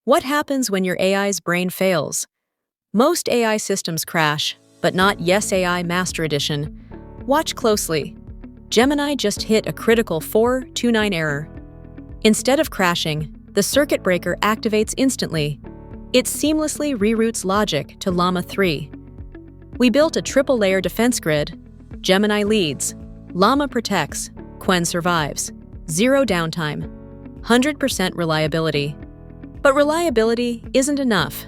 What happens when your AI's brain fails? Most AI systems crash, but not Yes AI Master Edition. Watch closely. Gemini just hit a critical 429 error. Instead of crashing, the circuit breaker activates instantly. It seamlessly reroutes logic to Llama 3. We built a triple-layer defense grid. Gemini leads, Llama protects, Qwen survives. Zero downtime, 100% reliability. But reliability isn't enough.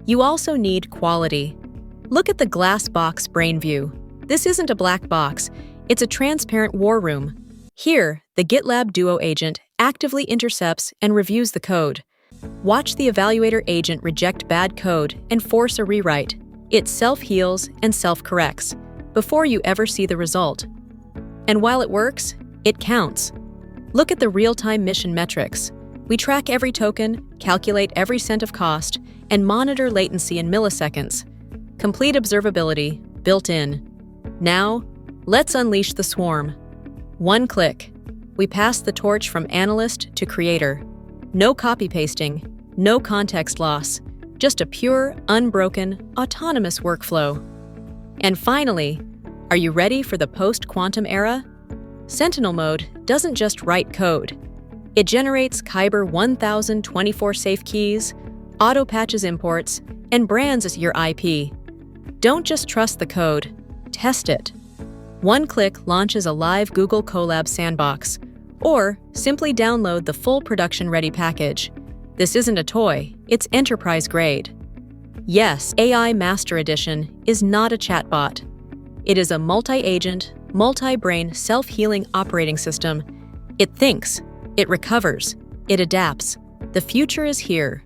You also need quality. Look at the glass box brain view. This isn't a black box, it's a transparent war room. Here, the GitLab Duo Agent actively intercepts and reviews the code. Watch the Evaluator Agent reject bad code and force a rewrite. It self-heals and self-corrects before you ever see the result. And while it works, it counts. Look at the real-time mission metrics. We track every token, calculate every cent of cost, and monitor latency in milliseconds. Complete observability, built in. Now, let's unleash the swarm. One click. We pass the torch from analyst to creator. No copy-pasting, no context loss, just a pure, unbroken, autonomous workflow. And finally, are you ready for the post-quantum era? Sentinel mode doesn't just write code. It generates Kyber 1024 safe keys, auto-patches imports, and brands as your IP. Don't just trust the code, test it. One click launches a live Google Colab sandbox, or simply download the full production-ready package. This isn't a toy, it's enterprise-grade. Yes, AI Master Edition is not a chatbot. It is a multi-agent, multi-brain, self-healing operating system. It thinks, it recovers, it adapts. The future is here.